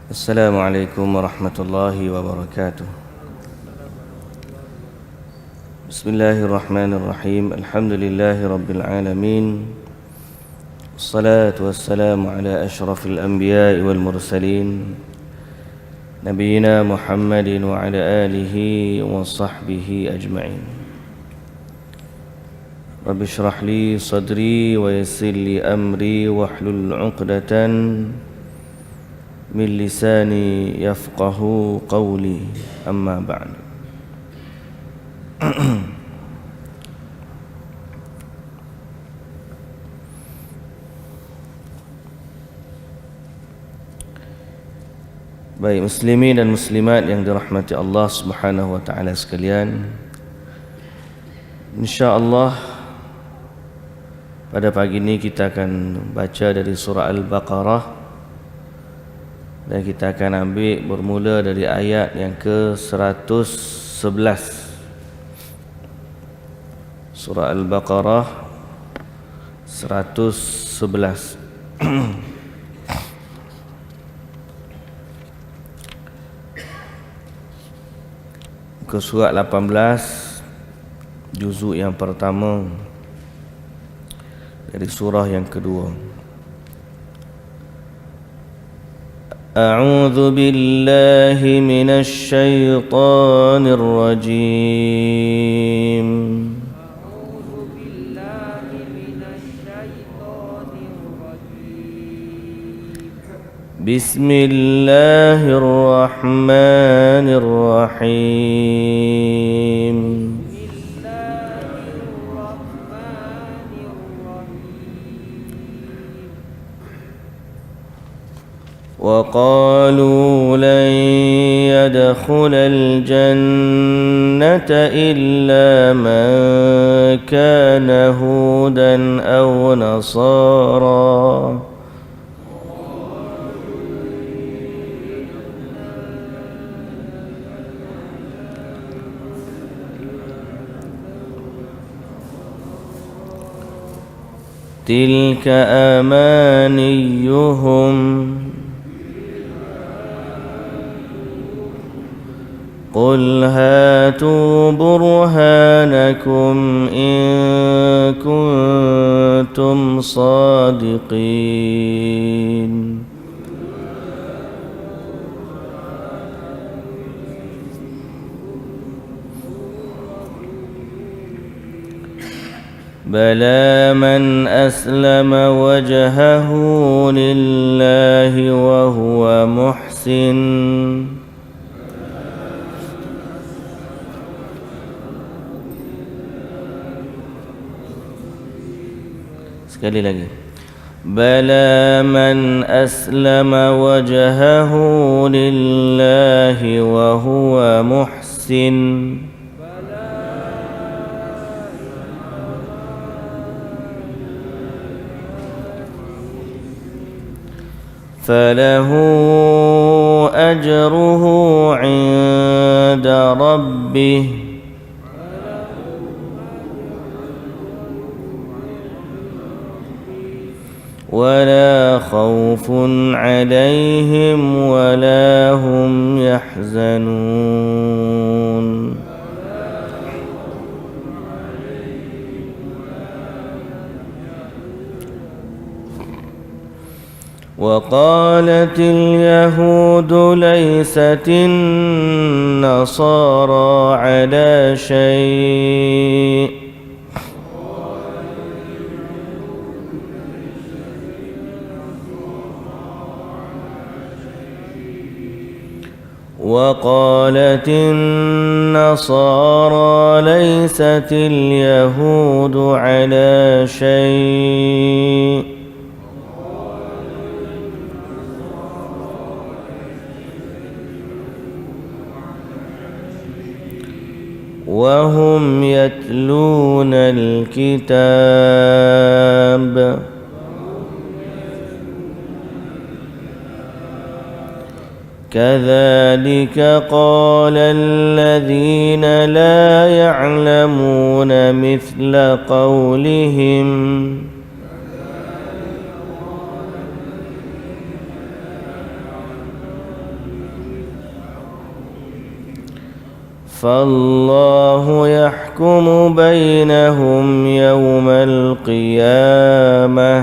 Assalamualaikum warahmatullahi wabarakatuh. Bismillahirrahmanirrahim. Alhamdulillahi rabbil alamin. Wassalatu wassalamu ala asyrafil anbiya'i wal mursalin Nabiyyina Muhammadin wa ala alihi wa sahbihi ajma'in. Rabbi shrah li sadri wa yassir li amri wahlul 'uqdatan min lisani yafqahu qawli, amma ba'd. Baik muslimin dan muslimat yang dirahmati Allah Subhanahu wa taala sekalian, insyaallah pada pagi ini kita akan baca dari surah Al-Baqarah. Dan kita akan ambil bermula dari ayat yang ke-111. Surah Al-Baqarah 111. Ke surat 18, juzuk yang pertama dari surah yang kedua. A'udzu billahi minasy syaithanir rajim. Bismillahirrahmanirrahim. وقالوا لن يدخل الجنة إلا من كان هودا أو نصارى تلك أمانيهم قل هاتوا برهانكم إن كنتم صادقين بلى من أسلم وجهه لله وهو محسن Sekali lagi. Bala man aslama wajhahu lillahi wa huwa muhsin falahu ajruhu 'inda rabbih ولا خوف عليهم ولا هم يحزنون وقالت اليهود ليست النصارى على شيء وقالت النصارى ليست اليهود على شيء وهم يتلون الكتاب كذلك قال الذين لا يعلمون مثل قولهم فالله يحكم بينهم يوم القيامة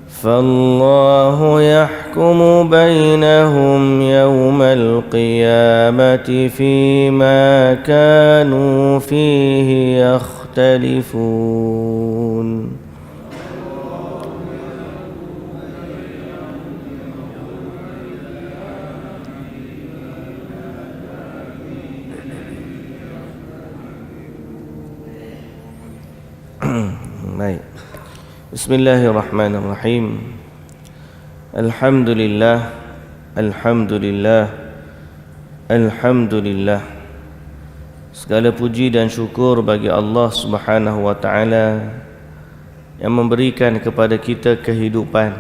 فالله يحكم بينهم يوم القيامة فيما كانوا فيه يختلفون. Baik. Bismillahirrahmanirrahim. Alhamdulillah, alhamdulillah, alhamdulillah. Segala puji dan syukur bagi Allah Subhanahu wa taala yang memberikan kepada kita kehidupan.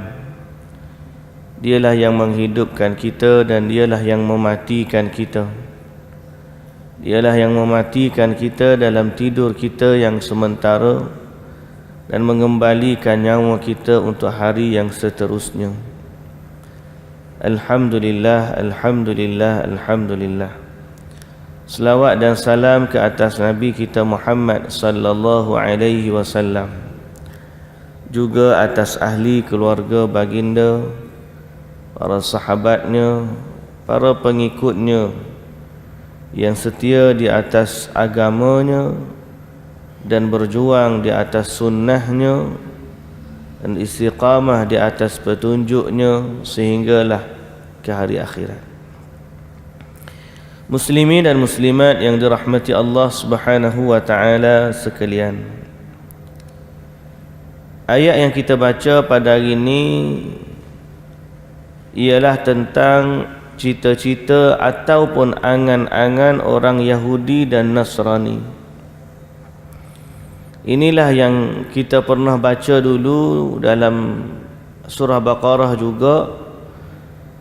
Dialah yang menghidupkan kita dan dialah yang mematikan kita. Dialah yang mematikan kita dalam tidur kita yang sementara dan mengembalikan nyawa kita untuk hari yang seterusnya. Alhamdulillah, alhamdulillah, alhamdulillah. Selawat dan salam ke atas Nabi kita Muhammad sallallahu alaihi wasallam, juga atas ahli keluarga baginda, para sahabatnya, para pengikutnya yang setia di atas agamanya dan berjuang di atas sunnahnya dan istiqamah di atas petunjuknya sehinggalah ke hari akhirat. Muslimin dan muslimat yang dirahmati Allah Subhanahu wa taala sekalian, ayat yang kita baca pada hari ini ialah tentang cita-cita ataupun angan-angan orang Yahudi dan Nasrani. Inilah yang kita pernah baca dulu dalam surah Baqarah juga,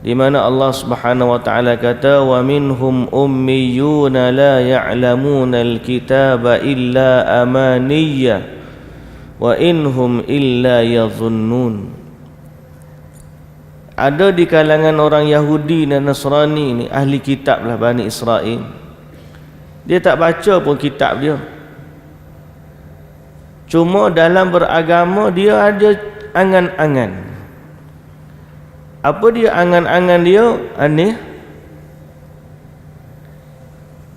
di mana Allah Subhanahu wa taala kata wa minhum ummiyuna la ya'lamuna al-kitaba illa amaniyya wa inhum illa yadhunnun. Ada di kalangan orang Yahudi dan Nasrani ini, ahli kitab lah Bani Israel, dia tak baca pun kitab dia, cuma dalam beragama dia ada angan-angan. Apa dia angan-angan dia? Aneh.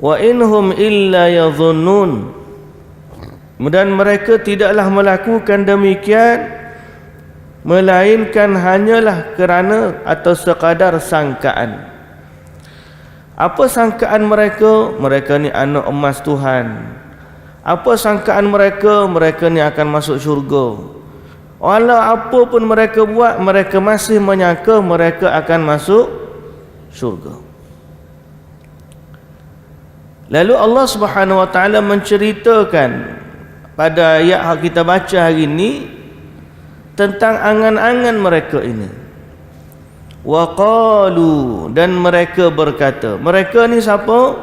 Wa inhum illa yadhunnun. Dan mereka tidaklah melakukan demikian melainkan hanyalah kerana atau sekadar sangkaan. Apa sangkaan mereka? Mereka ni anak emas Tuhan. Apa sangkaan mereka? Mereka ni akan masuk syurga. Walau apa pun mereka buat, mereka masih menyangka mereka akan masuk syurga. Lalu Allah Subhanahu wa taala menceritakan pada ayat yang kita baca hari ini tentang angan-angan mereka ini. Wa qalu, dan mereka berkata. Mereka ni siapa?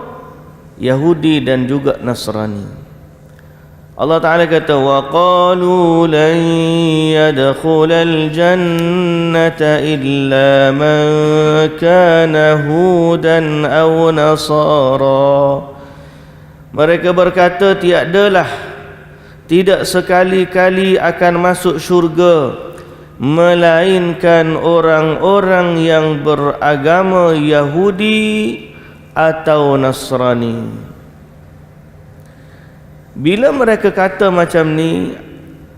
Yahudi dan juga Nasrani. Allah Ta'ala kata wa qalu lan yadkhulal jannata illa man kana hudan aw nasara. Mereka berkata tidak sekali-kali akan masuk syurga melainkan orang-orang yang beragama Yahudi atau Nasrani. Bila mereka kata macam ni,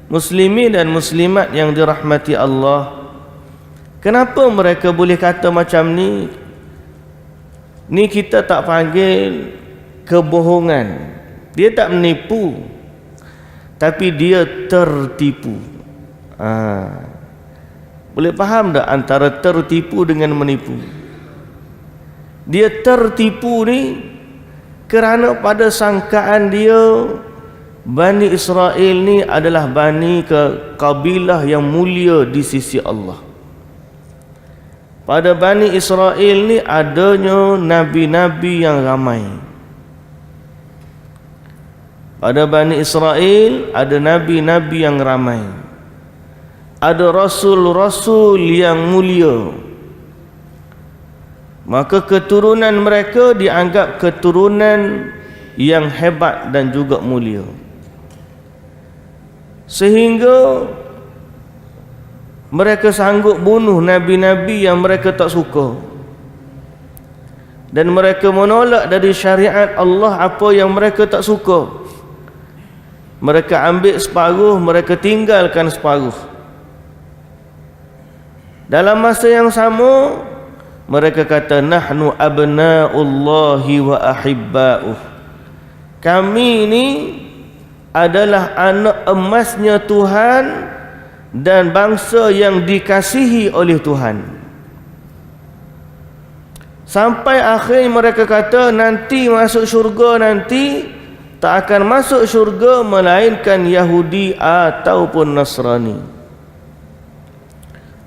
muslimin dan muslimat yang dirahmati Allah, kenapa mereka boleh kata macam ni? Ni kita tak panggil kebohongan. Dia tak menipu, tapi dia tertipu. Boleh faham tak antara tertipu dengan menipu? Dia tertipu ni kerana pada sangkaan dia Bani Israel ni adalah bani kabilah yang mulia di sisi Allah. Pada Bani Israel ni adanya nabi-nabi yang ramai. Pada Bani Israel ada nabi-nabi yang ramai. ada rasul-rasul yang mulia, maka keturunan mereka dianggap keturunan yang hebat dan juga mulia, sehingga mereka sanggup bunuh nabi-nabi yang mereka tak suka, dan mereka menolak dari syariat Allah apa yang mereka tak suka. Mereka ambil separuh, mereka tinggalkan separuh. Dalam masa yang sama, mereka kata nahnu abna'ullahi wa ahibba'uh, kami ini adalah anak emasnya Tuhan dan bangsa yang dikasihi oleh Tuhan. Sampai akhir mereka kata nanti masuk syurga, nanti tak akan masuk syurga melainkan Yahudi ataupun Nasrani.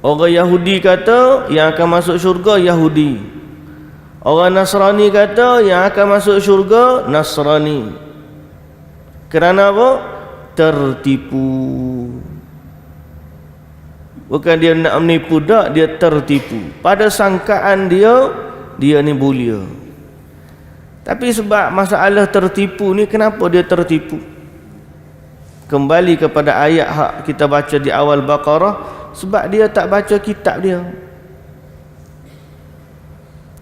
Orang Yahudi kata yang akan masuk syurga Yahudi, orang Nasrani kata yang akan masuk syurga Nasrani. Kerana apa? Tertipu. Bukan dia nak menipu dak, dia tertipu. Pada sangkaan dia, dia ni mulia. Tapi sebab masalah tertipu ni, kenapa dia tertipu? Kembali kepada ayat hak kita baca di awal Baqarah, sebab dia tak baca kitab dia.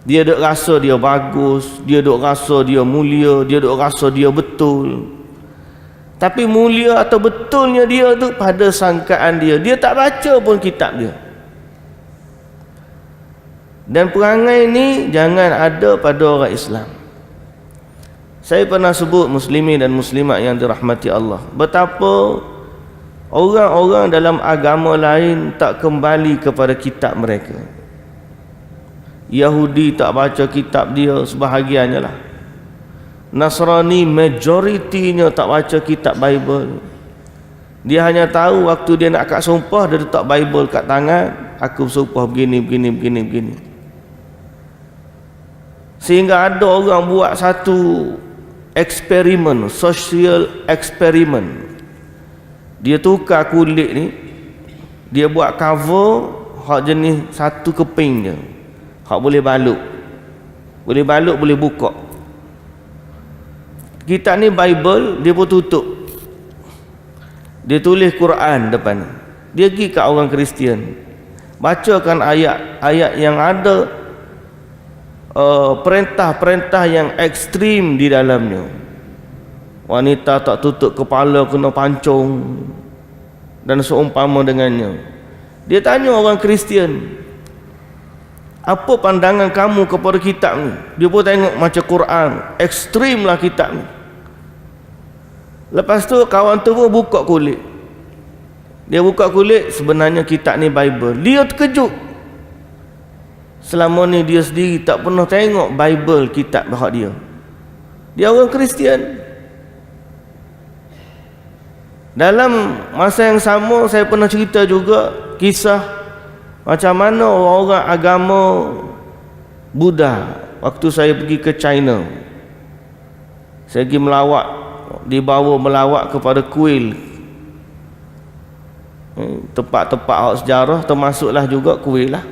Dia duk rasa dia bagus, dia duk rasa dia mulia, dia duk rasa dia betul. Tapi mulia atau betulnya dia tu pada sangkaan dia. Dia tak baca pun kitab dia. Dan perangai ni jangan ada pada orang Islam. Saya pernah sebut muslimin dan muslimat yang dirahmati Allah, betapa orang-orang dalam agama lain tak kembali kepada kitab mereka. Yahudi tak baca kitab dia sebahagiannya lah. Nasrani majoritinya tak baca kitab Bible. Dia hanya tahu waktu dia nak akad sumpah, dia letak Bible kat tangan, aku sumpah begini, begini, begini, begini. Sehingga ada orang buat satu eksperimen, social eksperimen. Dia tukar kulit ni, dia buat cover hak jenis satu keping je, hak boleh balut, boleh buka. Kitab ni Bible, dia pun tutup, dia tulis Quran depan. Dia pergi kat orang Kristian, bacakan ayat-ayat yang ada perintah-perintah yang ekstrim di dalamnya. Wanita tak tutup kepala kena pancung dan seumpama dengannya. Dia tanya orang Kristian, apa pandangan kamu kepada kitab ni? Dia pun tengok macam Quran, ekstrim lah kitab ni. Lepas tu kawan tu pun buka kulit. Dia buka kulit, sebenarnya kitab ni Bible. Dia terkejut. Selama ni dia sendiri tak pernah tengok Bible, kitab hak dia. Dia orang Kristian. Dalam masa yang sama, saya pernah cerita juga kisah macam mana orang agama Buddha. Waktu saya pergi ke China, saya pergi melawat, dibawa melawat kepada kuil, tempat-tempat sejarah, termasuklah juga kuil lah.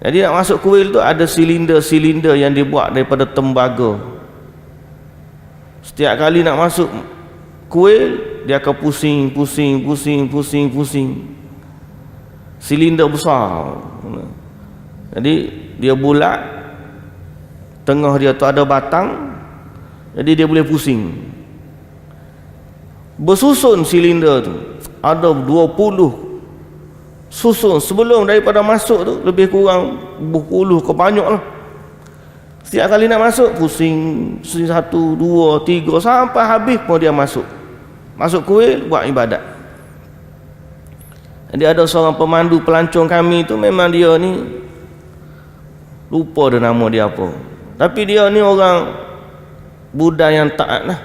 Jadi nak masuk kuil tu ada silinder-silinder yang dibuat daripada tembaga. Setiap kali nak masuk kuil, dia akan pusing. Silinder besar. Jadi dia bulat, tengah dia tu ada batang, jadi dia boleh pusing. Bersusun silinder tu, ada 20 susun. Sebelum daripada masuk tu lebih kurang 20 ke banyak lah. Setiap kali nak masuk pusing 1, 2, 3 sampai habis pun dia masuk kuil buat ibadat. Jadi ada seorang pemandu pelancong kami tu, memang dia ni lupa dah nama dia apa, tapi dia ni orang Buddha yang taat lah.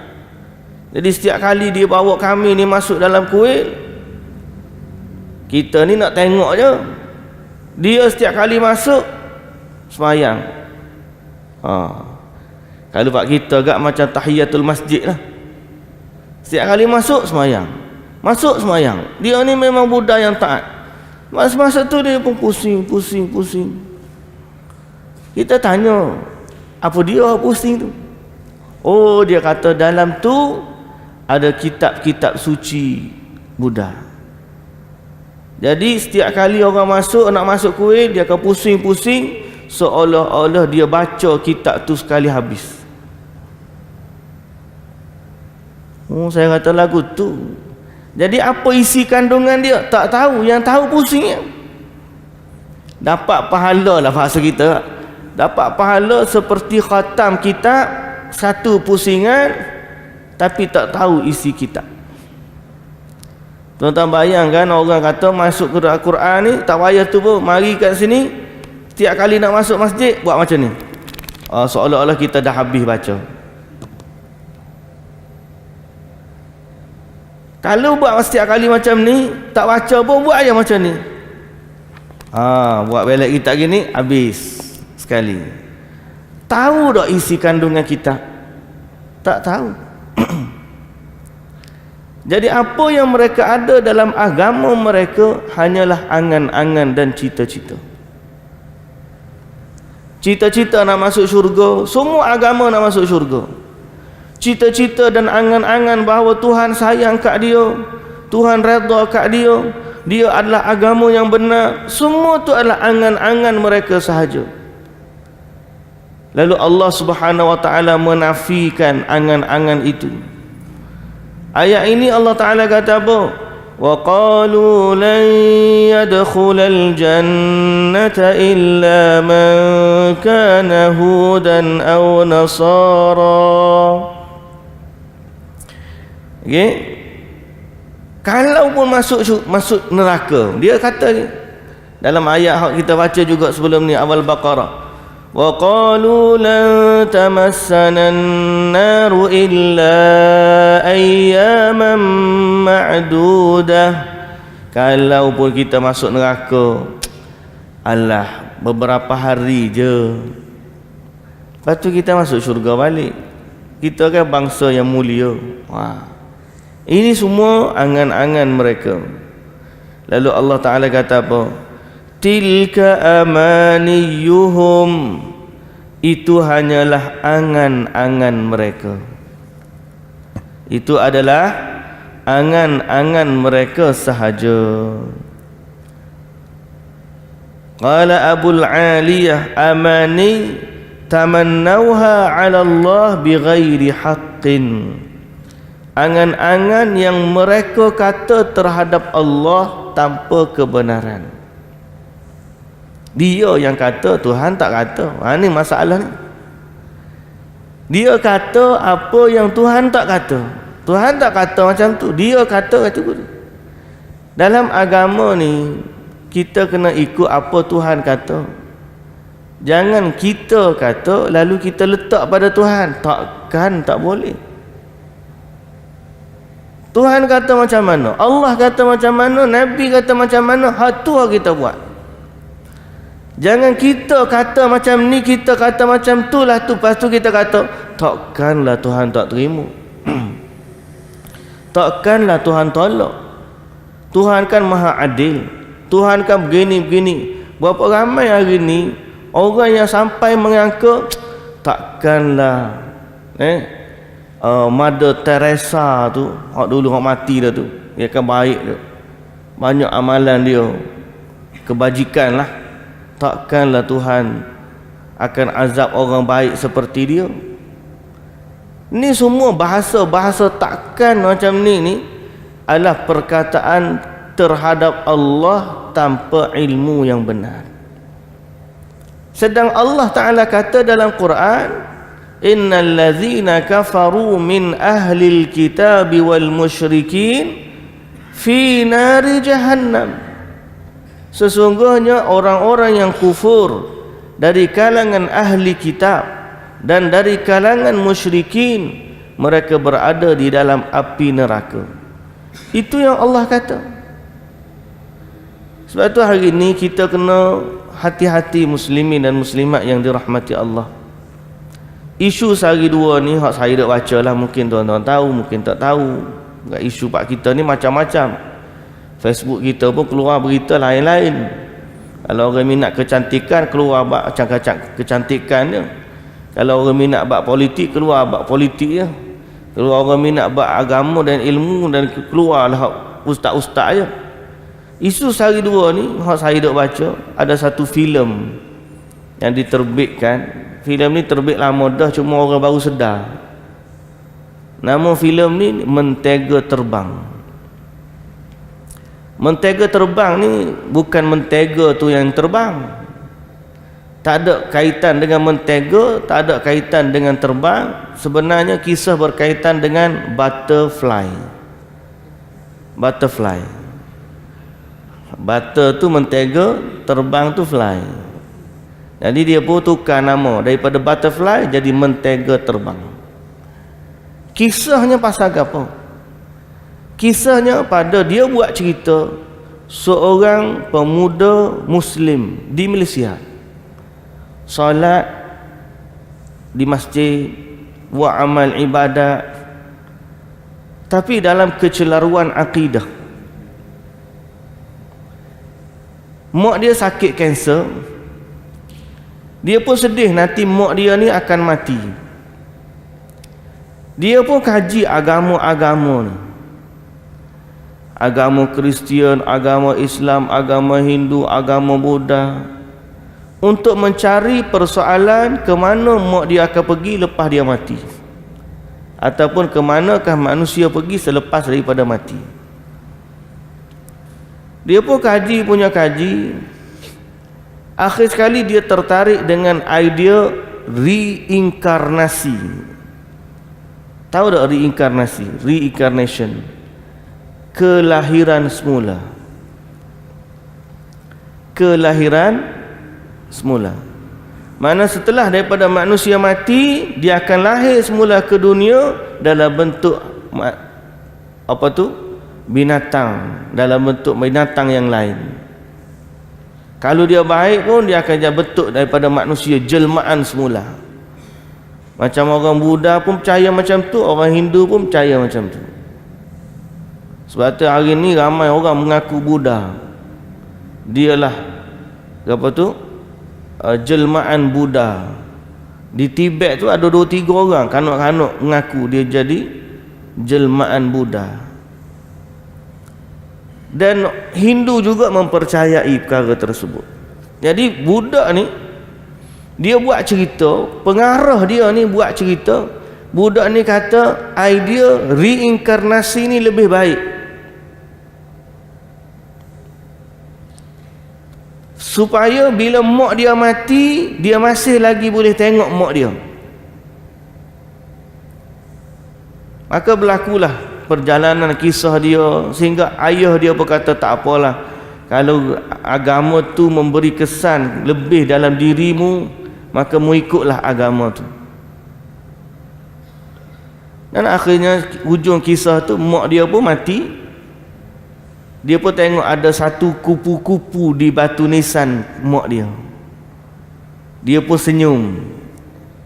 Jadi setiap kali dia bawa kami ni masuk dalam kuil, kita ni nak tengok je. Dia setiap kali masuk sembahyang. Kalau buat kita agak macam tahiyatul masjid lah. Setiap kali masuk sembahyang. masuk sembahyang. Dia ni memang budak yang taat. Masa-masa tu dia pun pusing. Kita tanya, apa dia pusing tu? Oh, dia kata dalam tu ada kitab-kitab suci Buddha. Jadi setiap kali orang nak masuk kuil, dia akan pusing-pusing seolah-olah dia baca kitab tu sekali habis. Oh, saya kata lagu tu. Jadi apa isi kandungan dia? Tak tahu. Yang tahu pusingnya. Dapat pahala lah bahasa kita. Dapat pahala seperti khatam kitab, satu pusingan, tapi tak tahu isi kitab. Tuan-tuan bayangkan orang kata masuk ke Al-Quran ni, tak payah tu pun, mari kat sini, setiap kali nak masuk masjid, buat macam ni. Seolah-olah kita dah habis baca. Kalau buat setiap kali macam ni, tak baca pun buat aja macam ni. Buat belak kita gini, habis sekali. Tahu tak isi kandungan kitab? Tak tahu. Jadi apa yang mereka ada dalam agama mereka hanyalah angan-angan dan cita-cita. Cita-cita nak masuk syurga, semua agama nak masuk syurga. Cita-cita dan angan-angan bahawa Tuhan sayang kat dia, Tuhan redha kat dia, dia adalah agama yang benar, semua tu adalah angan-angan mereka sahaja. Lalu Allah Subhanahu wa taala menafikan angan-angan itu. Ayat ini Allah Taala kata apa? Wa qalu lan yadkhulal jannata illa man kana hudan aw nasara. Okey. Kalau pun masuk neraka, dia kata ni dalam ayat yang kita baca juga sebelum ni, awal Baqarah. Wa qalu lan tamassana an-naru illa ayyaman ma'dudah. Kalau pun kita masuk neraka, alah beberapa hari je, lepas tu kita masuk syurga balik. Kita kan bangsa yang mulia. Ini semua angan-angan mereka. Lalu Allah Ta'ala kata apa? Tilka amaniyuhum. Itu hanyalah angan-angan mereka. Itu adalah angan-angan mereka sahaja. Qala Abul Aliyah amani tamannauha 'ala Allah bighairi haqqin. Angan-angan yang mereka kata terhadap Allah tanpa kebenaran. Dia yang kata, Tuhan tak kata. Ini masalah ni. Dia kata apa yang Tuhan tak kata. Tuhan tak kata macam tu, dia kata tu. Dalam agama ni kita kena ikut apa Tuhan kata. Jangan kita kata lalu kita letak pada Tuhan. Takkan, tak boleh. Tuhan kata macam mana, Allah kata macam mana, Nabi kata macam mana, tu kita buat. Jangan kita kata macam ni, kita kata macam tu lah tu, lepas tu kita kata takkanlah Tuhan tak terima. Takkanlah Tuhan tolak. Tuhan kan maha adil, Tuhan kan begini-begini. Berapa ramai hari ni orang yang sampai mengangka takkanlah Mother Teresa tu, hak dulu hak mati dah tu, dia kan baik tu, banyak amalan dia, kebajikan lah. Takkanlah Tuhan akan azab orang baik seperti dia. Ni semua bahasa takkan macam ni adalah perkataan terhadap Allah tanpa ilmu yang benar. Sedang Allah Ta'ala kata dalam Quran, innal ladzina kafaru min ahlil kitabi wal musyrikin fi nari jahannam. Sesungguhnya orang-orang yang kufur dari kalangan ahli kitab dan dari kalangan musyrikin, mereka berada di dalam api neraka. Itu yang Allah kata. Sebab tu hari ini kita kena hati-hati muslimin dan muslimat yang dirahmati Allah. Isu sehari dua ni hak saya dah baca lah, mungkin tuan-tuan tahu, mungkin tak tahu. Isu pak kita ni macam-macam. Facebook kita pun keluar berita lain-lain. Kalau orang minat kecantikan, keluar bab kecantikan dia. Kalau orang minat bab politik, keluar bab politik dia. Kalau orang minat bab agama dan ilmu, dan keluarlah ustaz-ustaz je. Isu sehari dua ni hak saya duk baca, ada satu filem yang diterbitkan. Filem ni terbit lama dah, cuma orang baru sedar. Nama filem ni Mentega Terbang. Mentega terbang ni bukan mentega tu yang terbang. Tak ada kaitan dengan mentega, tak ada kaitan dengan terbang. Sebenarnya kisah berkaitan dengan butterfly. Butterfly. Butter tu mentega, terbang tu fly. Jadi dia pun tukar nama daripada butterfly jadi mentega terbang. Kisahnya pasal apa? Kisahnya pada dia buat cerita seorang pemuda Muslim di Malaysia, solat di masjid, buat amal ibadat, tapi dalam kecelaruan akidah. Mak dia sakit kanser. Dia pun sedih nanti mak dia ni akan mati. Dia pun kaji agama-agama ni, agama Kristian, agama Islam, agama Hindu, agama Buddha, untuk mencari persoalan ke mana mak dia akan pergi lepas dia mati, ataupun ke manakah manusia pergi selepas daripada mati. Dia pun kaji punya kaji. Akhir sekali dia tertarik dengan idea reinkarnasi. Tahu tak reinkarnasi? Reincarnation, kelahiran semula. Kelahiran semula. Mana setelah daripada manusia mati, dia akan lahir semula ke dunia dalam bentuk apa tu? Binatang, dalam bentuk binatang yang lain. Kalau dia baik pun dia akan jadi bentuk daripada manusia, jelmaan semula. Macam orang Buddha pun percaya macam tu, orang Hindu pun percaya macam tu. Sebab tu hari ni ramai orang mengaku Buddha. Dialah apa tu? Jelmaan Buddha. Di Tibet tu ada 2-3 orang kanut-kanut mengaku dia jadi jelmaan Buddha. Dan Hindu juga mempercayai perkara tersebut. Jadi Buddha ni dia buat cerita, pengarah dia ni buat cerita. Buddha ni kata idea reinkarnasi ni lebih baik, supaya bila mak dia mati, dia masih lagi boleh tengok mak dia. Maka berlakulah perjalanan kisah dia, sehingga ayah dia berkata, tak apalah, kalau agama tu memberi kesan lebih dalam dirimu, maka mu ikutlah agama tu. Dan akhirnya hujung kisah tu mak dia pun mati. Dia pun tengok ada satu kupu-kupu di batu nisan mak dia. Dia pun senyum.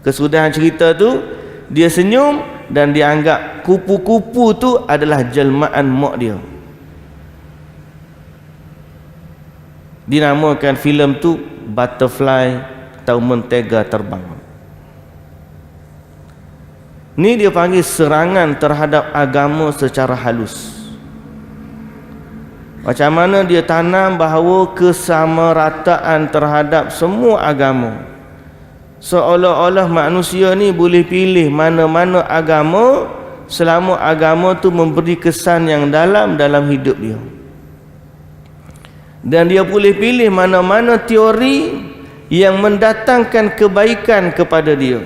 Kesudahan cerita tu dia senyum, dan dia anggap kupu-kupu tu adalah jelmaan mak dia. Dinamakan filem tu Butterfly atau Mentega Terbang. Ni dia panggil serangan terhadap agama secara halus. Macam mana dia tanam bahawa kesamarataan terhadap semua agama. Seolah-olah manusia ni boleh pilih mana-mana agama selama agama tu memberi kesan yang dalam hidup dia. Dan dia boleh pilih mana-mana teori yang mendatangkan kebaikan kepada dia.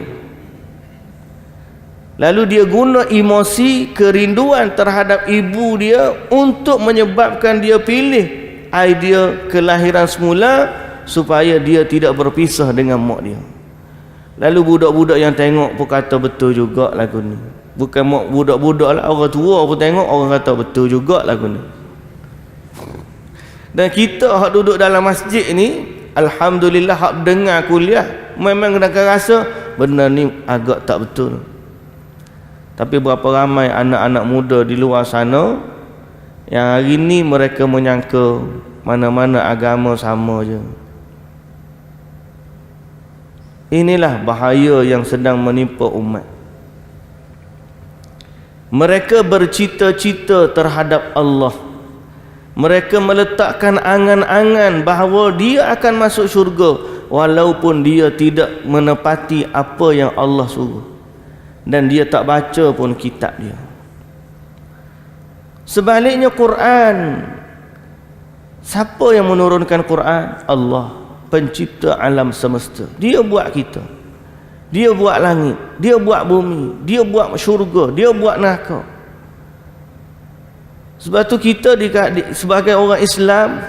Lalu dia guna emosi, kerinduan terhadap ibu dia untuk menyebabkan dia pilih idea kelahiran semula supaya dia tidak berpisah dengan mak dia. Lalu budak-budak yang tengok pun kata betul juga lagu ni. Bukan mak budak-budak lah, orang tua pun tengok, orang kata betul juga lagu ni. Dan kita hak duduk dalam masjid ni, alhamdulillah, hak dengar kuliah, memang kena rasa benda ni agak tak betul. Tapi berapa ramai anak-anak muda di luar sana yang hari ni mereka menyangka mana-mana agama sama je. Inilah bahaya yang sedang menimpa umat. Mereka bercita-cita terhadap Allah. Mereka meletakkan angan-angan bahawa dia akan masuk syurga walaupun dia tidak menepati apa yang Allah suruh. Dan dia tak baca pun kitab dia. Sebaliknya Quran, siapa yang menurunkan Quran? Allah, pencipta alam semesta. Dia buat kita, dia buat langit, dia buat bumi, dia buat syurga, dia buat neraka. Sebab tu kita sebagai orang Islam,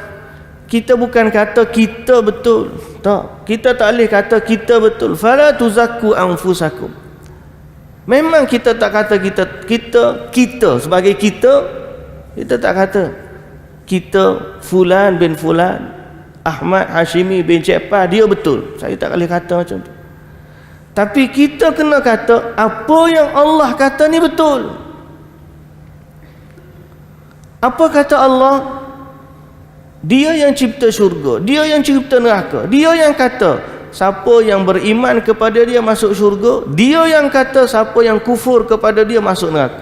kita bukan kata kita betul, tak, kita tak boleh kata kita betul. Fala tuzakku anfusakum. Memang kita tak kata kita sebagai kita tak kata kita Fulan bin Fulan, Ahmad Hashimi bin Cepah dia betul. Saya tak boleh kata macam tu. Tapi kita kena kata apa yang Allah kata ni betul. Apa kata Allah? Dia yang cipta syurga, dia yang cipta neraka, dia yang kata siapa yang beriman kepada dia masuk syurga, dia yang kata siapa yang kufur kepada dia masuk neraka.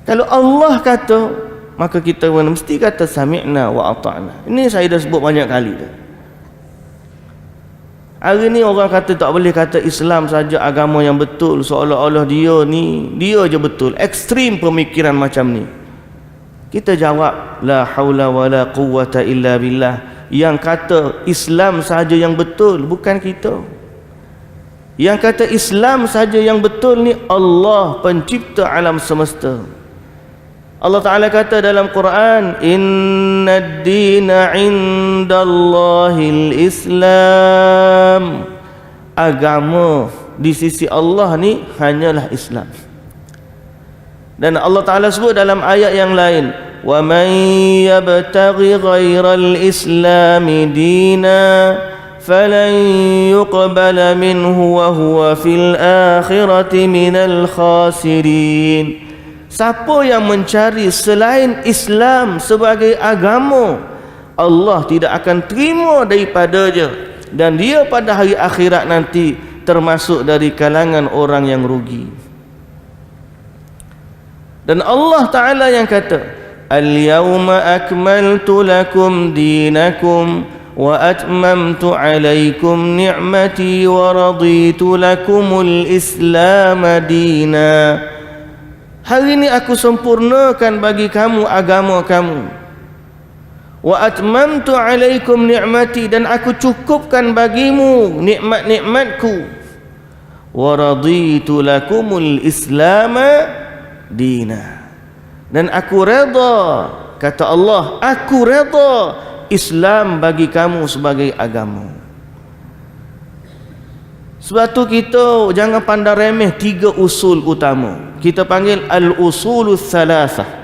Kalau Allah kata, maka kita mesti kata sami'na wa ata'na. Ini saya dah sebut banyak kali dah. Hari ni orang kata tak boleh kata Islam saja agama yang betul, seolah-olah dia je betul. Ekstrim pemikiran macam ni. Kita jawab, la haula wala quwwata illa billah. Yang kata Islam saja yang betul bukan kita. Yang kata Islam saja yang betul ni Allah, pencipta alam semesta. Allah Ta'ala kata dalam Quran, innad dina indallahil Islam. Agama di sisi Allah ni hanyalah Islam. Dan Allah Ta'ala sebut dalam ayat yang lain, wa man yabtaghi ghairal islami dina falan yuqbala minhu wa huwa fil akhirati minal khasirin. Siapa yang mencari selain Islam sebagai agama, Allah tidak akan terima daripadanya, dan dia pada hari akhirat nanti termasuk dari kalangan orang yang rugi. Dan Allah Ta'ala yang kata, al-yawma akmaltu lakum dinakum wa atmamtu alaikum ni'mati wa raditu lakumul islam dina. Hari ini aku sempurnakan bagi kamu agama kamu. Wa atmamtu alaikum ni'mati, dan aku cukupkan bagimu nikmat-nikmatku. Wa raditu lakumul islam dina, dan aku redha, kata Allah, aku redha Islam bagi kamu sebagai agama. Sebab tu kita jangan pandang remeh 3 usul utama. Kita panggil al-usulus salasah.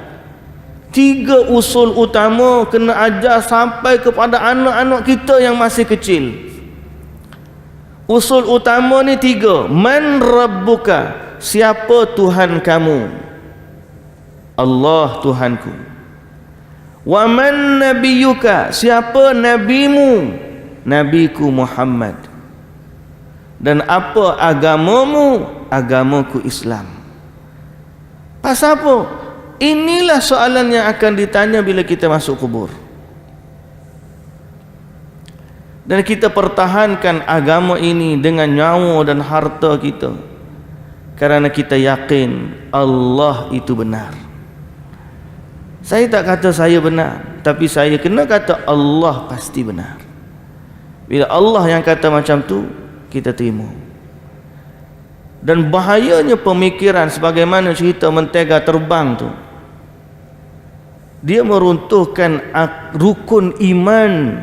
3 usul utama kena ajar sampai kepada anak-anak kita yang masih kecil. Usul utama ni 3. Man rabbuka, siapa Tuhan kamu? Allah Tuhanku. Wa man nabiyuka, siapa nabimu? Nabiku Muhammad. Dan apa agamamu? Agamaku Islam. Pasal apa? Inilah soalan yang akan ditanya bila kita masuk kubur. Dan kita pertahankan agama ini dengan nyawa dan harta kita, kerana kita yakin Allah itu benar. Saya tak kata saya benar, tapi saya kena kata Allah pasti benar. Bila Allah yang kata macam tu, kita terima. Dan bahayanya pemikiran sebagaimana cerita mentega terbang tu, dia meruntuhkan rukun iman,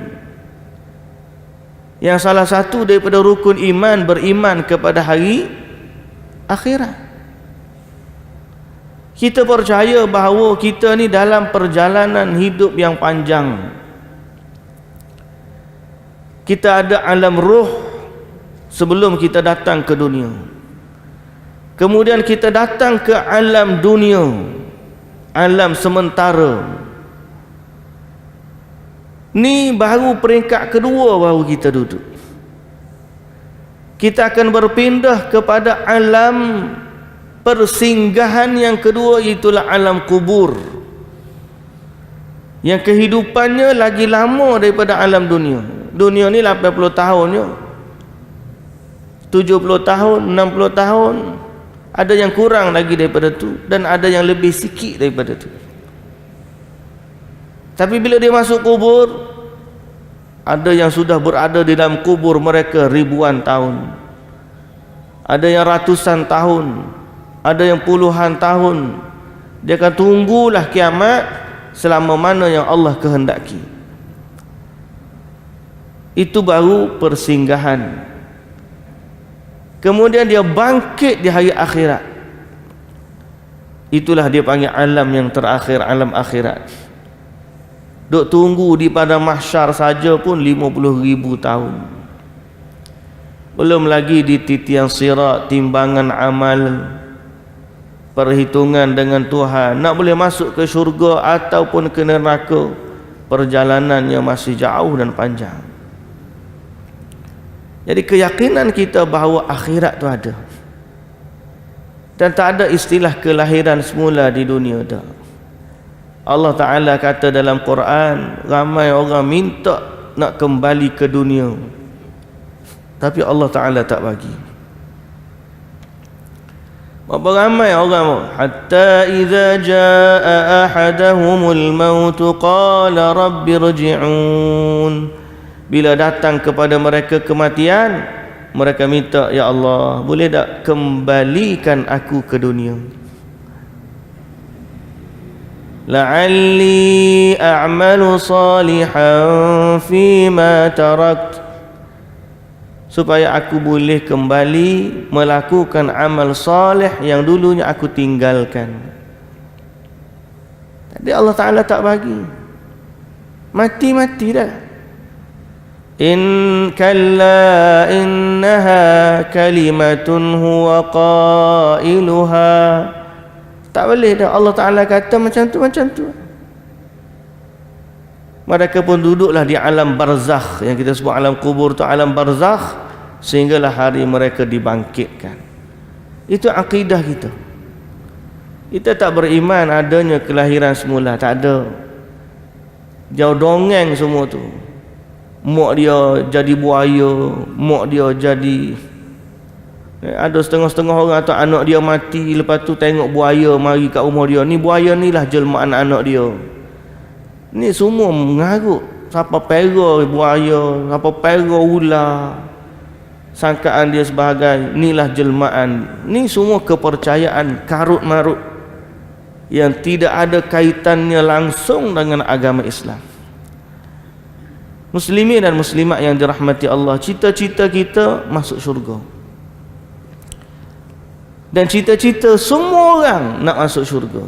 yang salah satu daripada rukun iman beriman kepada hari akhirat. Kita percaya bahawa kita ni dalam perjalanan hidup yang panjang. Kita ada alam ruh sebelum kita datang ke dunia. Kemudian kita datang ke alam dunia, alam sementara. Ni baru peringkat kedua baru kita duduk. Kita akan berpindah kepada alam persinggahan yang kedua, itulah alam kubur, yang kehidupannya lagi lama daripada alam dunia. Dunia ni 80 tahun je, 70 tahun, 60 tahun, ada yang kurang lagi daripada tu, dan ada yang lebih sikit daripada tu. Tapi bila dia masuk kubur, ada yang sudah berada di dalam kubur mereka ribuan tahun, ada yang ratusan tahun, ada yang puluhan tahun. Dia akan tunggulah kiamat selama mana yang Allah kehendaki. Itu baru persinggahan. Kemudian dia bangkit di hari akhirat. Itulah dia panggil alam yang terakhir, alam akhirat. Duk tunggu di padang mahsyar saja pun 50,000 tahun. Belum lagi di titian sirat, timbangan amal, perhitungan dengan Tuhan. Nak boleh masuk ke syurga ataupun ke neraka, perjalanannya masih jauh dan panjang. Jadi keyakinan kita bahawa akhirat tu ada, dan tak ada istilah kelahiran semula di dunia dah. Allah Ta'ala kata dalam Quran, ramai orang minta nak kembali ke dunia, tapi Allah Ta'ala tak bagi. Berapa ramai orang, hatta idza jaa ahadahumul maut qala rabbi rji'un, bila datang kepada mereka kematian, mereka minta, ya Allah, boleh tak kembalikan aku ke dunia, la'alli a'malu salihan fima tarakt, supaya aku boleh kembali melakukan amal salih yang dulunya aku tinggalkan. Tapi Allah Ta'ala tak bagi. Mati-mati dah. In kalla innaha kalimatun huwa qailuha. Tak boleh dah. Allah Ta'ala kata macam tu, macam tu. Mereka pun duduklah di alam barzakh, yang kita sebut alam kubur tu alam barzakh, sehinggalah hari mereka dibangkitkan. Itu akidah kita. Kita tak beriman adanya kelahiran semula, tak ada. Jauh dongeng semua tu. Mak dia jadi buaya, mak dia jadi, ada setengah-setengah orang atau anak dia mati, lepas tu tengok buaya mari kat rumah dia. Ni buaya ni lah jelmaan anak dia. Ni semua mengarut. Siapa pera buaya, siapa pera ular, sangkaan dia sebagai inilah jelmaan. Ni semua kepercayaan karut marut yang tidak ada kaitannya langsung dengan agama Islam. Muslimin dan muslimat yang dirahmati Allah, cita-cita kita masuk syurga, dan cita-cita semua orang nak masuk syurga.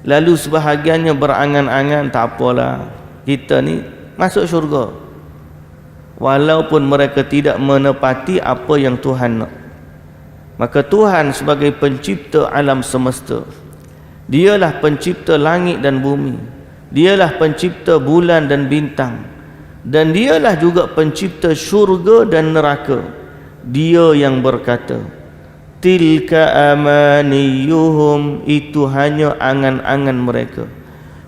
Lalu sebahagiannya berangan-angan, tak apalah, kita ni masuk syurga, walaupun mereka tidak menepati apa yang Tuhan nak. Maka Tuhan sebagai pencipta alam semesta, Dialah pencipta langit dan bumi, Dialah pencipta bulan dan bintang, dan Dialah juga pencipta syurga dan neraka. Dia yang berkata, tilka amaniyuhum, itu hanya angan-angan mereka.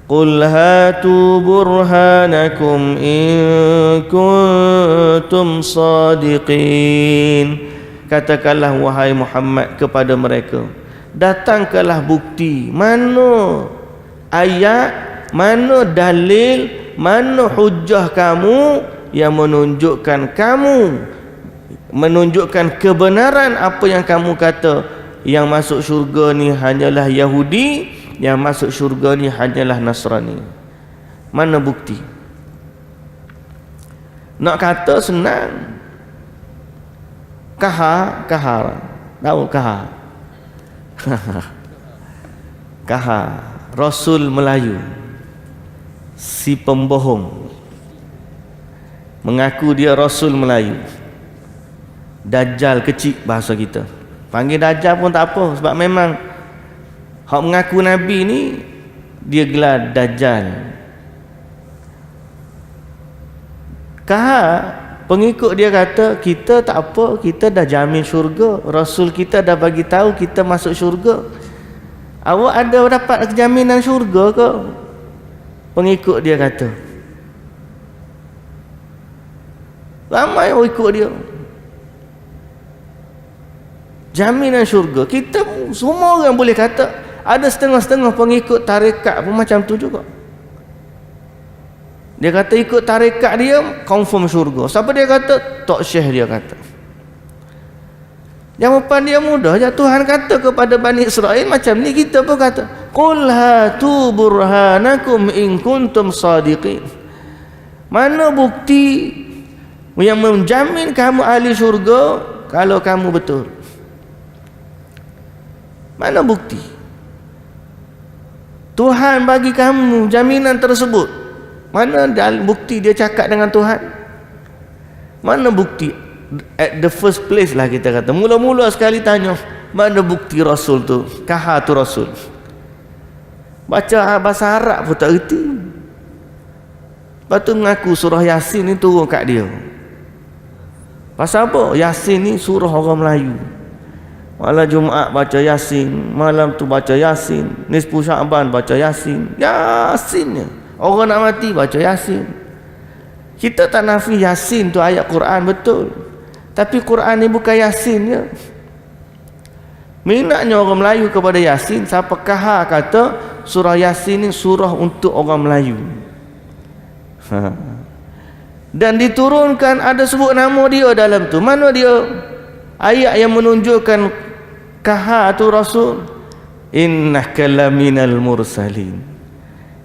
Qul hatu burhanakum in kuntum sadiqin. Katakanlah wahai Muhammad kepada mereka, datangkanlah bukti. Mana ayat, mana dalil, mana hujjah kamu yang menunjukkan kebenaran apa yang kamu kata, yang masuk syurga ni hanyalah Yahudi, yang masuk syurga ni hanyalah Nasrani. Mana bukti? Nak kata senang. Kahar, tahu kahar? Kahar, Rasul Melayu, si pembohong, mengaku dia Rasul Melayu, Dajjal kecil bahasa kita. Panggil Dajjal pun tak apa, sebab memang hak mengaku Nabi ni dia gelar Dajjal. Pengikut dia kata, kita tak apa, kita dah jamin syurga, Rasul kita dah bagi tahu kita masuk syurga. Awak ada dapat jaminan syurga ke? Pengikut dia kata. Ramai orang ikut dia. Jaminan syurga. Kita semua orang boleh kata, ada setengah-setengah pengikut tarekat pun macam tu juga. Dia kata ikut tarekat dia confirm syurga. Siapa dia kata? Tok Syekh dia kata. Jawapan dia mudah je. Tuhan kata kepada Bani Israel macam ni, kita pun kata, qul hatu burhanakum in kuntum sadiqin. Mana bukti yang menjamin kamu ahli syurga kalau kamu betul? Mana bukti? Tuhan bagi kamu jaminan tersebut. Mana bukti dia cakap dengan Tuhan? Mana bukti? At the first place lah kita kata. Mula-mula sekali tanya, mana bukti Rasul tu? Kaha tu Rasul. Baca bahasa Arab pun tak erti. Lepas tu mengaku surah Yasin ni turun kat dia. Pasal apa? Yasin ni surah orang Melayu. Malam Jumaat baca Yasin, malam tu baca Yasin, nisfu Syaban baca Yasin. Yasinnya. Orang nak mati baca Yasin. Kita tak nafi Yasin tu ayat Quran betul. Tapi Quran ni bukan Yasin je. Minatnya orang Melayu kepada Yasin. Siapa kahar kata surah Yasin ni surah untuk orang Melayu. Dan diturunkan ada sebut nama dia dalam tu. Mana dia? Ayat yang menunjukkan kahar tu Rasul. Innaka laminal mursalin.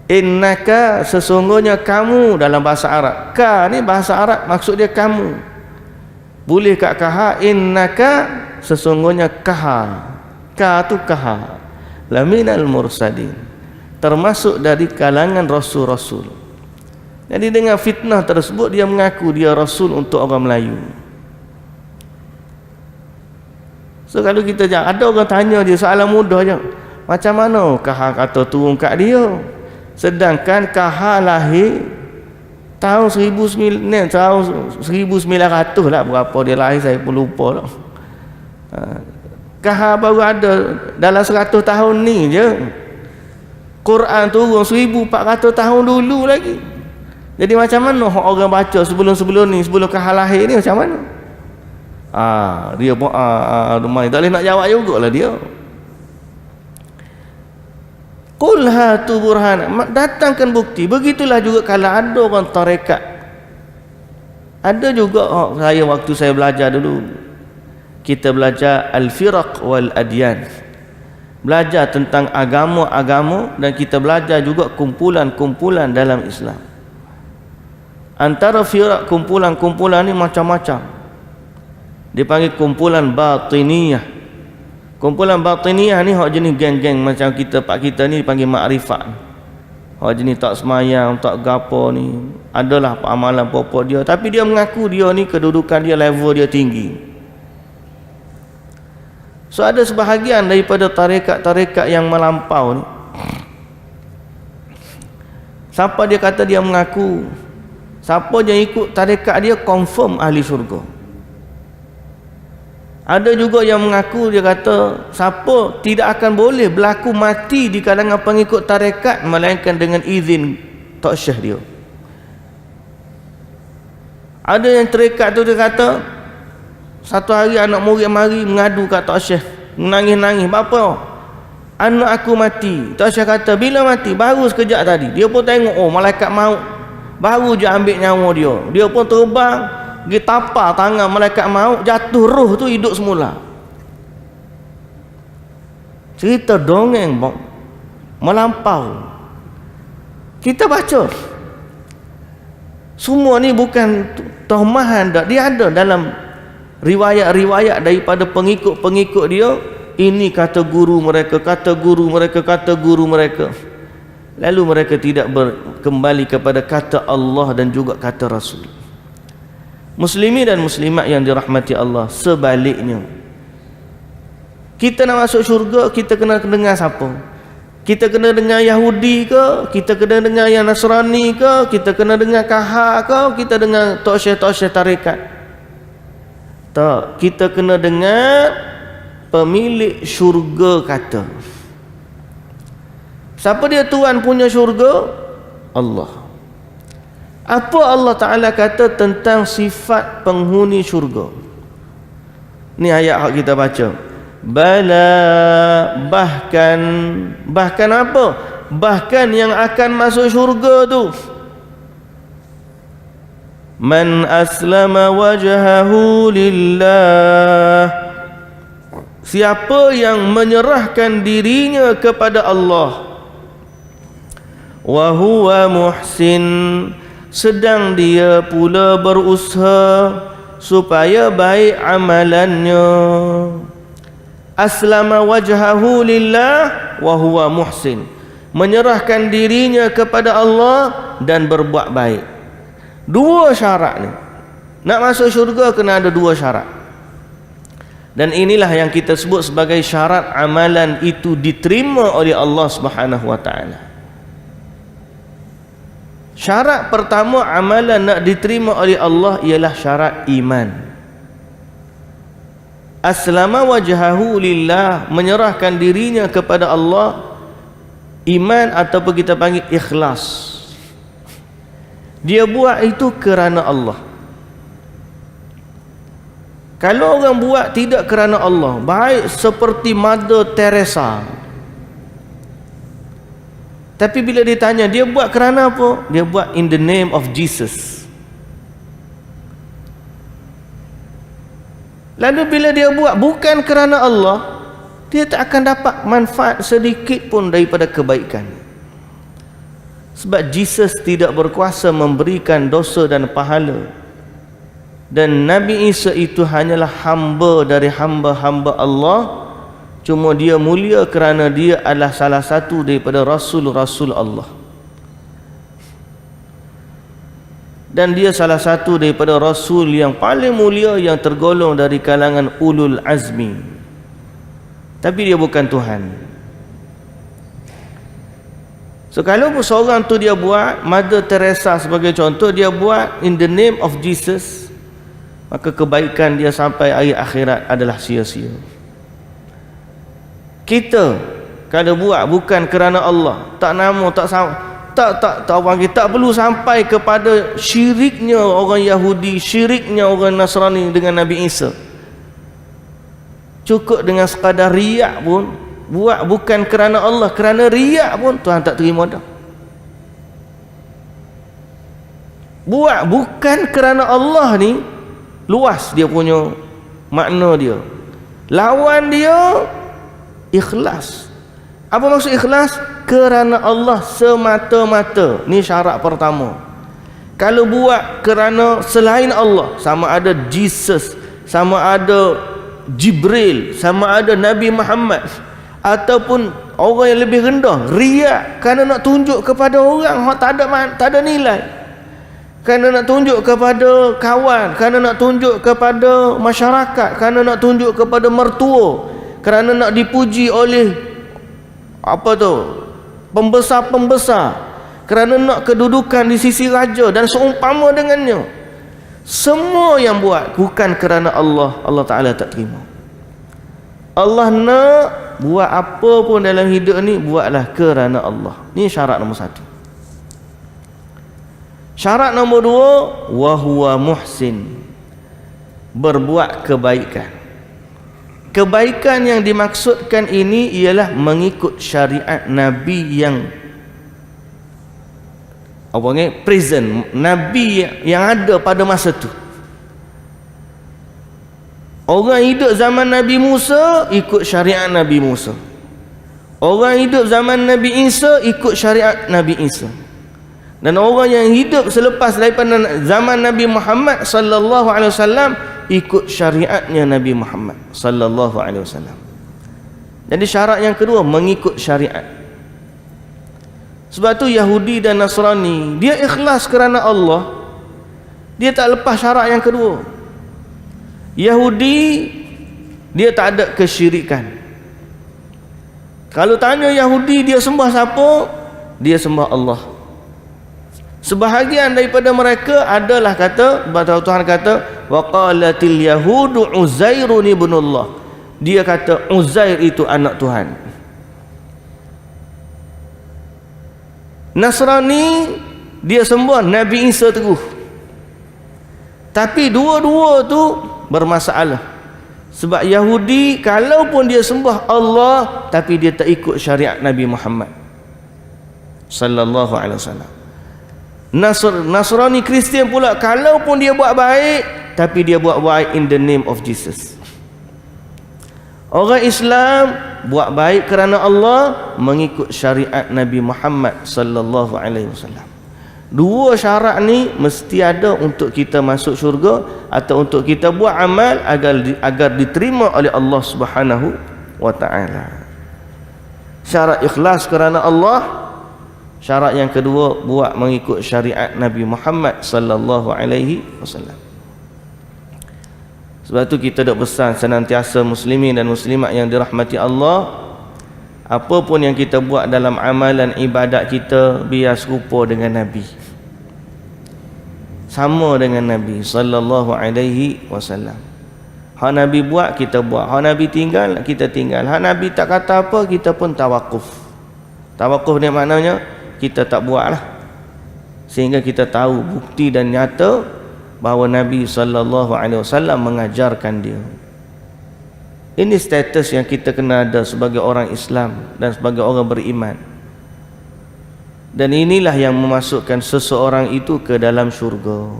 Innaka, sesungguhnya kamu, dalam bahasa Arab. Ka ni bahasa Arab maksud dia kamu. Boleh kat kaha. Innaka, sesungguhnya kaha. Ka tu kaha. Laminal mursalin. Termasuk dari kalangan rasul-rasul. Jadi dengan fitnah tersebut dia mengaku dia Rasul untuk orang Melayu. So kalau kita ada orang tanya dia soalan mudah je, macam mana kaha kata turun kat dia? Sedangkan kaha lahir tahun 1900 lah, berapa dia lahir saya pun lupa lah. Kaha baru ada dalam 100 tahun ni je. Quran turun 1400 tahun dulu lagi. Jadi macam mana orang baca sebelum-sebelum ni, sebelum kaha lahir ni macam mana? Dia pun rumah tak boleh nak jawab jugalah dia. Qul hatu burhan, datangkan bukti. Begitulah juga kalau ada orang tarekat. Ada juga waktu saya belajar dulu, kita belajar al-firaq wal adyan, belajar tentang agama-agama, dan kita belajar juga kumpulan-kumpulan dalam Islam. Antara firaq, kumpulan-kumpulan ni macam-macam. Dipanggil kumpulan batiniyah. Kumpulan batiniyah ni hak jenis geng-geng macam kita, pak kita ni dipanggil makrifat. Hak jenis tak semayang, tak gapo ni, adalah amalan pokok dia, tapi dia mengaku dia ni kedudukan dia, level dia tinggi. So ada sebahagian daripada tarekat-tarekat yang melampau ni, siapa dia kata dia mengaku, siapa yang ikut tarekat dia confirm ahli syurga. Ada juga yang mengaku, dia kata siapa tidak akan boleh berlaku mati di kalangan pengikut tarekat melainkan dengan izin Tok Syekh dia. Ada yang tarekat tu dia kata satu hari anak murid mari mengadu kat Tok Syekh, menangis-nangis, bapa anak aku mati. Tok Syekh kata bila mati? Baru sekejap tadi. Dia pun tengok, oh malaikat maut baru je ambil nyawa dia. Dia pun terbang pergi tapar tangan malaikat maut, jatuh roh tu hidup semula. Cerita dongeng melampau. Kita baca semua ni bukan tohmahan dah. Dia ada dalam riwayat-riwayat daripada pengikut-pengikut dia. Ini kata guru mereka, kata guru mereka, kata guru mereka. Lalu mereka tidak kembali kepada kata Allah dan juga kata Rasul. Muslimin dan muslimat yang dirahmati Allah, sebaliknya Kita nak masuk syurga, kita kena dengar siapa? Kita kena dengar Yahudi ke? Kita kena dengar yang Nasrani ke? Kita kena dengar kahar ke? Kita dengar tok syekh tarekat? Tak, kita kena dengar pemilik syurga kata. Siapa dia tuan punya syurga? Allah. Apa Allah Ta'ala kata tentang sifat penghuni syurga? Ni ayat yang kita baca. Bala, bahkan apa? Bahkan yang akan masuk syurga tu, man aslama wajhahu lillah, siapa yang menyerahkan dirinya kepada Allah, wa huwa muhsin, sedang dia pula berusaha supaya baik amalannya. Aslama wajhahu lillah wa huwa muhsin, menyerahkan dirinya kepada Allah dan berbuat baik. Dua syarat ni. Nak masuk syurga kena ada dua syarat. Dan inilah yang kita sebut sebagai syarat amalan itu diterima oleh Allah Subhanahu wa taala. Syarat pertama amalan nak diterima oleh Allah ialah syarat iman. Aslama wajhahu lillah, menyerahkan dirinya kepada Allah. Iman ataupun kita panggil ikhlas. Dia buat itu kerana Allah. Kalau orang buat tidak kerana Allah, baik seperti Mother Teresa, tapi bila ditanya dia buat kerana apa? Dia buat in the name of Jesus. Lalu bila dia buat bukan kerana Allah, dia tak akan dapat manfaat sedikit pun daripada kebaikan. Sebab Jesus tidak berkuasa memberikan dosa dan pahala. Dan Nabi Isa itu hanyalah hamba dari hamba-hamba Allah. Cuma dia mulia kerana dia adalah salah satu daripada Rasul-Rasul Allah. Dan dia salah satu daripada Rasul yang paling mulia, yang tergolong dari kalangan ulul azmi. Tapi dia bukan Tuhan. So kalau seorang tu dia buat, Mother Teresa sebagai contoh, dia buat in the name of Jesus, maka kebaikan dia sampai akhir akhirat adalah sia-sia. Kita kalau buat bukan kerana Allah, tak nama, tak panggil, tak perlu sampai kepada syiriknya orang Yahudi, syiriknya orang Nasrani dengan Nabi Isa. Cukup dengan sekadar riak pun, buat bukan kerana Allah, kerana riak pun Tuhan tak terima dah. Buat bukan kerana Allah ni luas dia punya makna dia. Lawan dia ikhlas. Apa maksud ikhlas? Kerana Allah semata-mata. Ni syarat pertama. Kalau buat kerana selain Allah, sama ada Jesus, sama ada Jibril, sama ada Nabi Muhammad, ataupun orang yang lebih rendah, riak kerana nak tunjuk kepada orang tak ada nilai, kerana nak tunjuk kepada kawan, kerana nak tunjuk kepada masyarakat, kerana nak tunjuk kepada mertua, kerana nak dipuji oleh pembesar-pembesar, kerana nak kedudukan di sisi raja dan seumpama dengannya. Semua yang buat bukan kerana Allah, Allah Ta'ala tak terima. Allah nak buat apa pun dalam hidup ni, buatlah kerana Allah. Ni syarat nombor satu. Syarat nombor dua, wahuwa muhsin, berbuat kebaikan. Kebaikan yang dimaksudkan ini ialah mengikut syariat Nabi yang present, Nabi yang ada pada masa tu. Orang hidup zaman Nabi Musa ikut syariat Nabi Musa. Orang hidup zaman Nabi Isa ikut syariat Nabi Isa. Dan orang yang hidup selepas daripada zaman Nabi Muhammad sallallahu alaihi wasallam ikut syariatnya Nabi Muhammad sallallahu alaihi wasallam. Jadi syarat yang kedua mengikut syariat. Sebab tu Yahudi dan Nasrani dia ikhlas kerana Allah, dia tak lepas syarat yang kedua. Yahudi dia tak ada kesyirikan. Kalau tanya Yahudi dia sembah siapa? Dia sembah Allah. Sebahagian daripada mereka adalah kata, Tuhan kata, wa qalatil yahudu Uzairun ibnullah. Dia kata Uzair itu anak Tuhan. Nasrani dia sembah Nabi Isa teguh. Tapi dua-dua tu bermasalah. Sebab Yahudi kalaupun dia sembah Allah, tapi dia tak ikut syariat Nabi Muhammad sallallahu alaihi wasallam. Nasrani Kristian pula kalaupun dia buat baik, tapi dia buat baik in the name of Jesus. Orang Islam buat baik kerana Allah, mengikut syariat Nabi Muhammad sallallahu alaihi wasallam. Dua syarat ni mesti ada untuk kita masuk syurga atau untuk kita buat amal agar diterima oleh Allah Subhanahu wa taala. Syarat ikhlas kerana Allah. Syarat yang kedua, buat mengikut syariat Nabi Muhammad sallallahu alaihi wasallam. Sebab tu kita dak pesan senantiasa muslimin dan muslimat yang dirahmati Allah, apa pun yang kita buat dalam amalan ibadat kita biar serupa dengan Nabi. Sama dengan Nabi sallallahu alaihi wasallam. Hak Nabi buat kita buat, hak Nabi tinggal kita tinggal. Hak Nabi tak kata apa kita pun tawakuf. Tawakuf ni maknanya kita tak buatlah, sehingga kita tahu bukti dan nyata bahawa Nabi sallallahu alaihi wasallam mengajarkan dia. Ini status yang kita kena ada sebagai orang Islam dan sebagai orang beriman. Dan inilah yang memasukkan seseorang itu ke dalam syurga.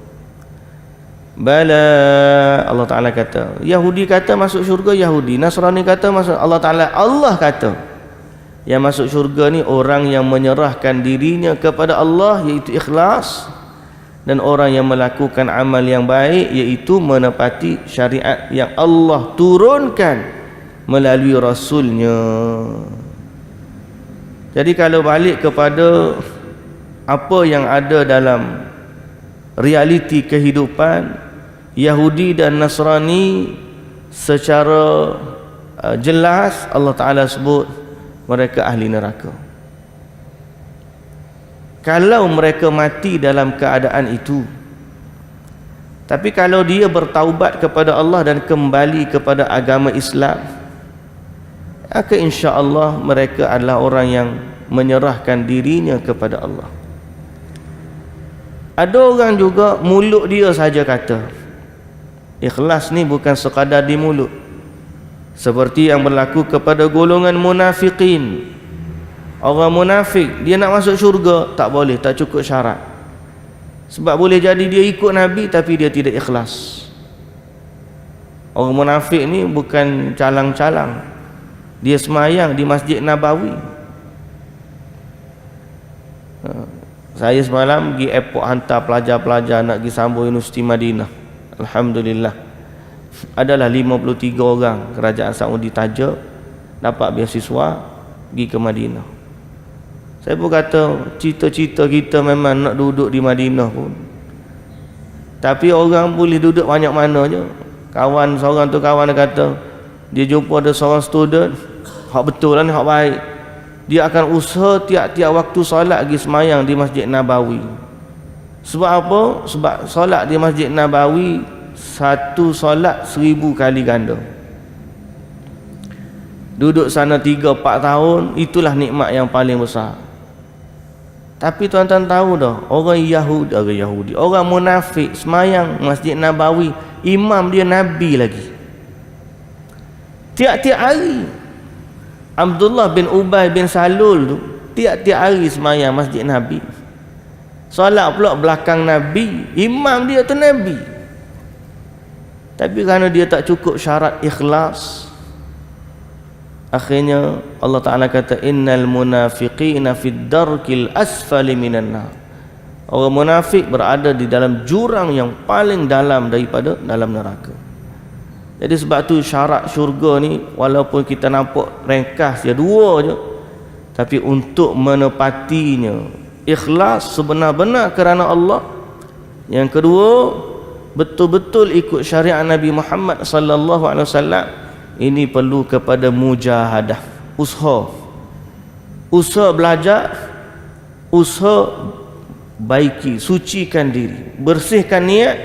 Bala, Allah Ta'ala kata. Yahudi kata masuk syurga Yahudi, Nasrani kata masuk, Allah Ta'ala, Allah kata yang masuk syurga ni orang yang menyerahkan dirinya kepada Allah, iaitu ikhlas, dan orang yang melakukan amal yang baik, iaitu menepati syariat yang Allah turunkan melalui Rasulnya. Jadi kalau balik kepada apa yang ada dalam realiti kehidupan, Yahudi dan Nasrani secara jelas Allah Ta'ala sebut mereka ahli neraka. Kalau mereka mati dalam keadaan itu, tapi kalau dia bertaubat kepada Allah dan kembali kepada agama Islam, maka insya-Allah mereka adalah orang yang menyerahkan dirinya kepada Allah. Ada orang juga mulut dia saja kata. Ikhlas ni bukan sekadar di mulut. Seperti yang berlaku kepada golongan munafikin. Orang munafik, dia nak masuk syurga, tak boleh, tak cukup syarat. Sebab boleh jadi dia ikut Nabi tapi dia tidak ikhlas. Orang munafik ni bukan calang-calang. Dia semayang di Masjid Nabawi. Saya semalam pergi airport hantar pelajar-pelajar nak pergi sambung Universiti Madinah. Alhamdulillah. Adalah 53 orang kerajaan Saudi taja dapat beasiswa pergi ke Madinah. Saya pun kata cita-cita kita memang nak duduk di Madinah pun. Tapi orang boleh duduk banyak mana je. Kawan seorang tu kawan dia kata dia jumpa ada seorang student hak betul lah ni, hak baik. Dia akan usaha tiap-tiap waktu solat pergi semayang di Masjid Nabawi. Sebab apa? Sebab solat di Masjid Nabawi satu solat 1000 kali ganda. Duduk sana 3-4 tahun, itulah nikmat yang paling besar. Tapi tuan-tuan tahu dah, orang Yahudi, orang munafik semayang Masjid Nabawi, imam dia Nabi lagi. Tiap-tiap hari Abdullah bin Ubay bin Salul tu tiap-tiap hari semayang Masjid Nabi. Solat pula belakang Nabi, imam dia tu Nabi. Tapi kerana dia tak cukup syarat ikhlas, akhirnya Allah Ta'ala kata innal munafiqina fid darkil asfali minan nar. Orang munafik berada di dalam jurang yang paling dalam daripada dalam neraka. Jadi sebab tu syarat syurga ni walaupun kita nampak ringkas dia 2 je, tapi untuk menepatinya ikhlas sebenar-benar kerana Allah. Yang kedua, betul-betul ikut syariat Nabi Muhammad sallallahu alaihi wasallam. Ini perlu kepada mujahadah, usaha. usaha belajar, usaha baiki, sucikan diri, bersihkan niat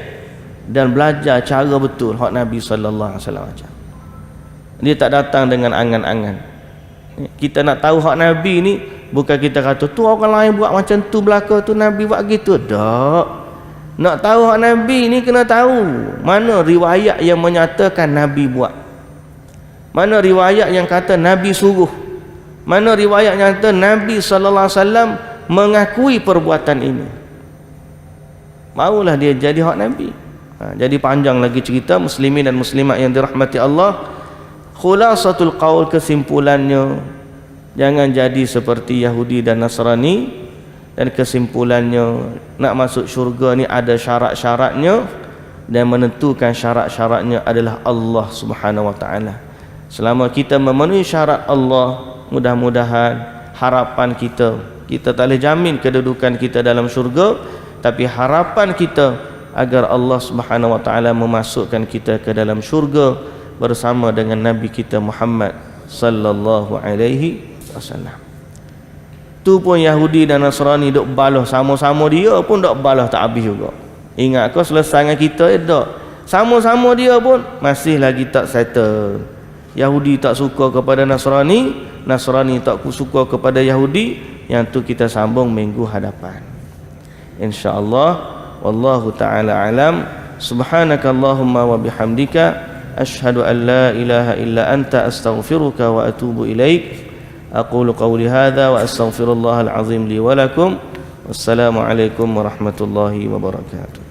dan belajar cara betul hak Nabi sallallahu alaihi wasallam ajar. Dia tak datang dengan angan-angan. Kita nak tahu hak Nabi ni, bukan kita kata tu orang lain buat macam tu belaka tu Nabi buat gitu. Tak. Nak tahu hak Nabi ni kena tahu mana riwayat yang menyatakan Nabi buat, mana riwayat yang kata Nabi suruh, mana riwayat yang kata Nabi sallallahu alaihi wasallam mengakui perbuatan ini. Maulah dia jadi hak Nabi. Jadi panjang lagi cerita muslimin dan muslimat yang dirahmati Allah. Khulasatul qaul, kesimpulannya, jangan jadi seperti Yahudi dan Nasrani. Dan kesimpulannya, nak masuk syurga ni ada syarat-syaratnya, dan menentukan syarat-syaratnya adalah Allah Subhanahu wa taala. Selama kita memenuhi syarat Allah, mudah-mudahan harapan kita tak boleh jamin kedudukan kita dalam syurga, tapi harapan kita agar Allah Subhanahu wa taala memasukkan kita ke dalam syurga bersama dengan Nabi kita Muhammad sallallahu alaihi wasallam. Tu pun Yahudi dan Nasrani duk balah sama-sama dia pun duk balah tak habis juga. Ingat kau selesai dengan kita tak? Sama-sama dia pun masih lagi tak settle. Yahudi tak suka kepada Nasrani, Nasrani tak suka kepada Yahudi. Yang tu kita sambung minggu hadapan, insya-Allah. Wallahu taala alam. Subhanakallahumma wa bihamdika asyhadu an la ilaha illa anta astaghfiruka wa atubu ilaik. أقول قولي هذا وأستغفر الله العظيم لي ولكم. والسلام عليكم ورحمة الله وبركاته.